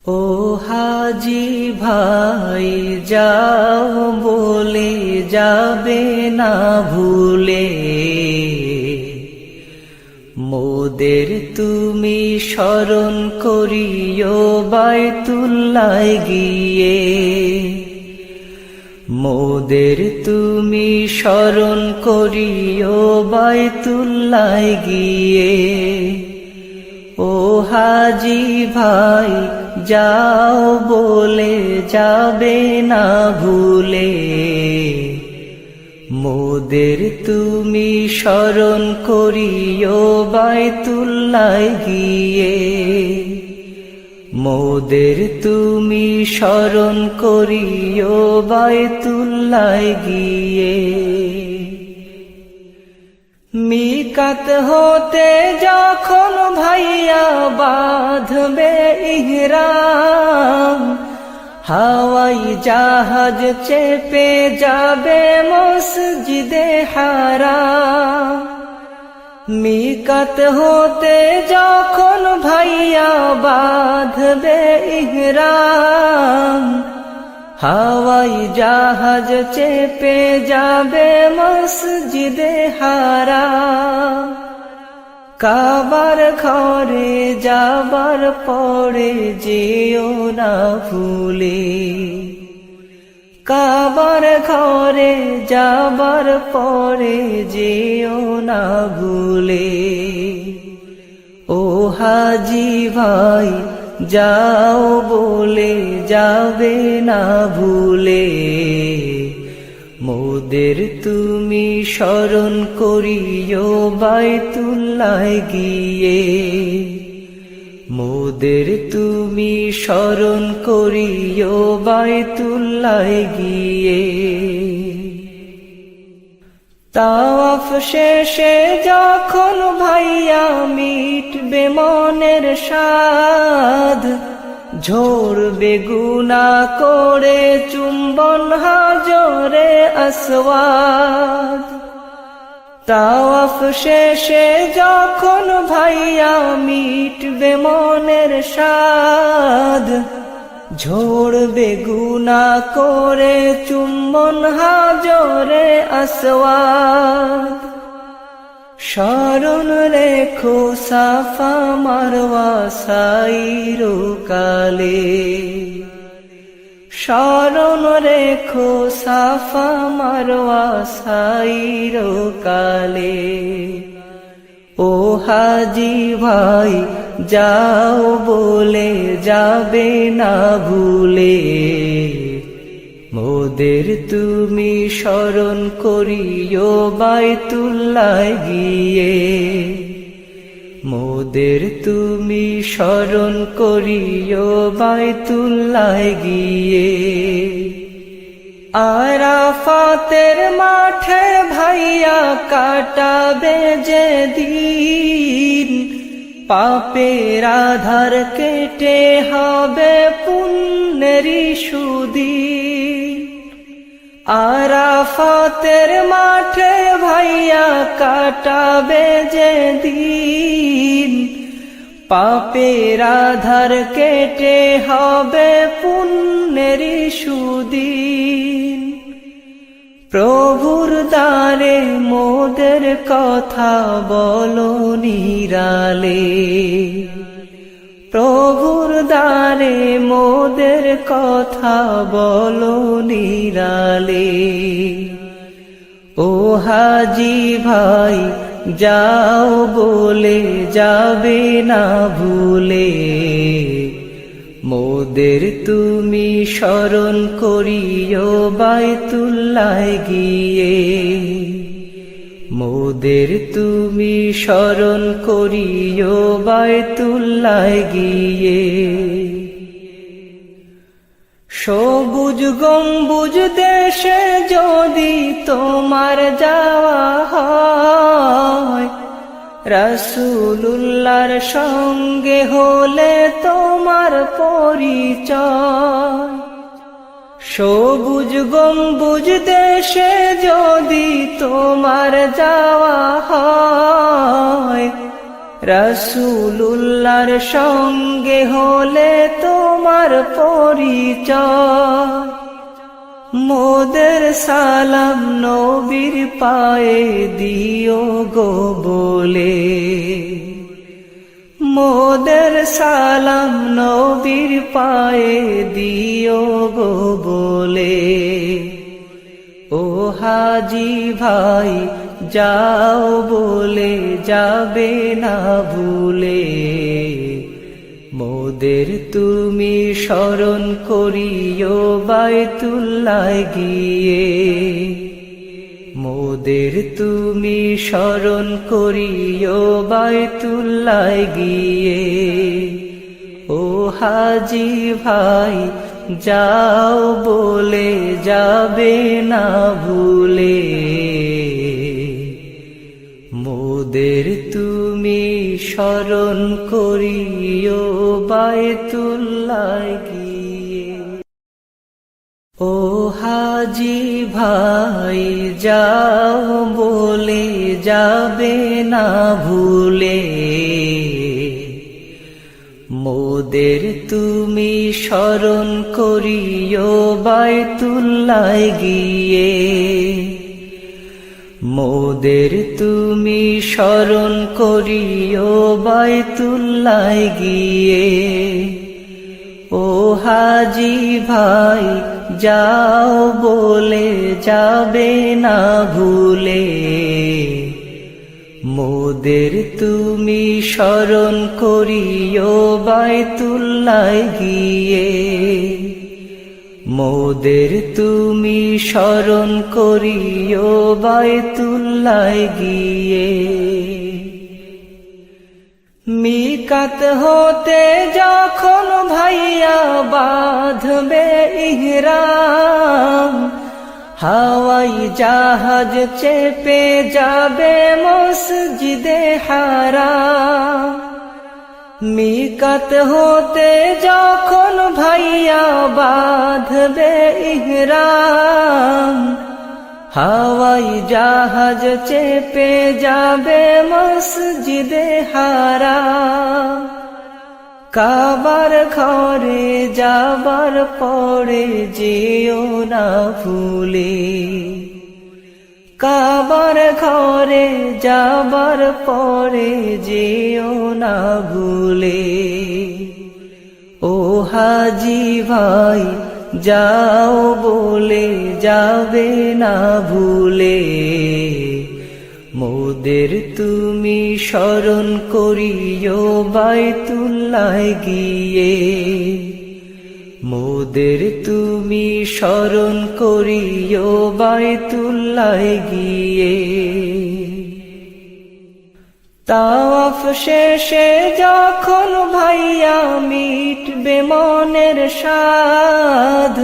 ও হাজি ভাই যাও বলে যাবে না ভুলে, মোদের তুমি স্মরণ করিও বাইতুল্লাহ গিয়ে। মোদের তুমি স্মরণ করিও বাইতুল্লাহ গিয়ে। ও হাজি ভাই যাও বলে যাবে না ভুলে, মোদের তুমি স্মরণ করিও বাইতুল্লাহ গিয়ে। মোদের তুমি স্মরণ করিও বাইতুল্লাহ গিয়ে। মিকাত হতে যখন ভাইয়া বাঁধবে ইহরাম, হাওয়াই জাহাজ চেপে যাবে মসজিদে হারাম। মিকাত হতে যখন ভাইয়া বাঁধবে ইহরাম, হাওয়াই জাহাজ চেপে যাবে মসজিদে হারাম। কাবার ঘরে যাবার পরে যেও না ভুলে, কাবার ঘরে যাবার পরে যেও না ভুলে। ও হাজি ভাই যাও বলে যাবে না ভুলে, মোদের তুমি স্মরণ করিও বাইতুল্লাহ গিয়ে। মোদের তুমি স্মরণ করিও বাইতুল্লাহ গিয়ে। তাওয়াফ শেষে যখন ভাইয়া মিটবে মনের সাধ, ঝরবে গুনাহ করে চুম্বন হাজরে আসওয়াদ। তাওয়াফ শেষে যখন ভাইয়া মিটবে মনের সাধ, ঝরবে গুনাহ করে চুম্বন হাজরে আসওয়াদ। স্মরণ রেখো সাফা মারওয়া সাইরো কালে, স্মরণ রেখো সাফা মারওয়া সাইরো কালে। ও হাজি ভাই যাও বলে যাবে না ভুলে, মোদের তুমি স্মরণ করিও বাইতুল্লাহ গিয়ে। মোদের তুমি স্মরণ করিও বাইতুল্লাহ গিয়ে। আরাফাতের মাঠে ভাইয়া কাটাবে যে দিন, পাপের আধার কেটে হবে পুণ্যেরি সুদিন। আরাফাতের মাঠে ভাইয়া কাটাবে যে দিন, পাপের আধার কেটে হবে পুণ্যেরি সুদিন। প্রভুর দ্বারে মোদের কথা বলো নিরালে, প্রভুর দ্বারে মোদের কথা বলো নিরালে। ও হাজি ভাই যাও বলে যাবে না ভুলে, মোদের তুমি স্মরণ করিও বাইতুল্লাহ গিয়ে। মোদের তুমি স্মরণ করিও বাইতুল্লাহ গিয়ে। সবুজ গম্বুজ দেশে যদি তোমার যাওয়া হয়, রাসূলুল্লাহর সঙ্গে হলে তোমার পরিচয়। সবুজ গম্বুজ দেশে যদি তোমার যাওয়া হয়, রাসূলুল্লাহর সঙ্গে হলে তোমার তোমার পরিচয়। মোদের সালাম নবীর পায়ে দিও গো বলে, মোদের সালাম নবীর পায়ে দিও গো বলে। ও হাজি ভাই যাও বলে যাবে না ভুলে, মোদের তুমি স্মরণ করিও বাইতুল্লাহ গিয়ে, মোদের তুমি স্মরণ করিও বাইতুল্লাহ গিয়ে। ও হাজি ভাই যাও বলে যাবে না ভুলে, মোদের তুমি স্মরণ করিও বাইতুল্লাহ গিয়ে। ও হাজি ভাই যাও বলে যাবে না ভুলে, মোদের তুমি স্মরণ করিও বাইতুল্লাহ গিয়ে, মোদের তুমি স্মরণ করিও বাইতুল্লাহ গিয়ে। ও হাজি ভাই যাও বলে যাবে না ভুলে, মোদের তুমি স্মরণ করিও বাইতুল্লাহ গিয়ে, মোদের তুমি স্মরণ করিও বাইতুল্লাহ গিয়ে। মিকাত হতে যখন ভাইয়া বাঁধবে ইহরাম, হাওয়াই জাহাজ চেপে যাবে মসজিদে হারাম। মিকাত হতে যখন ভাইয়া বাঁধবে ইহরাম, হাওয়াই জাহাজ চেপে যাবে মসজিদে হারাম। কাবার ঘরে যাবার পরে যেও না ভুলে, কাবার ঘরে যাবার পরে যেও না ভুলে। ও হাজি ভাই যাও বলে যাবে না ভুলে, মোদের তুমি স্মরণ করিও বাইতুল্লাহ গিয়ে, মোদের তুমি স্মরণ করিও বাইতুল্লাহ গিয়ে। তাওয়াফ শেষে যখন ভাইয়া মিটবে মনের সাধ,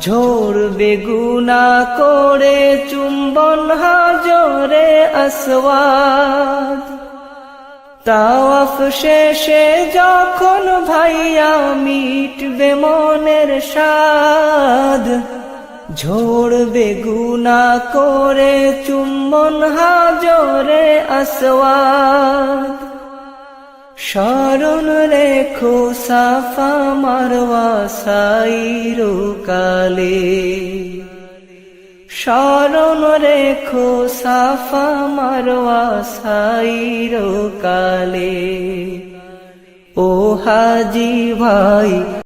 ঝরবে গুনাহ করে চুম্বন হাজরে আসওয়াদ। তাওয়াফ শেষে যখন ভাইয়া মিটবে মনের সাধ, ঝরবে গুনাহ করে চুম্বন হাজরে আসওয়াদ। স্মরণ রেখো সাফা মারওয়া সাইরো কালে, স্মরণ রেখো সাফা মারওয়া সাইরো কালে। ও হাজি ভাই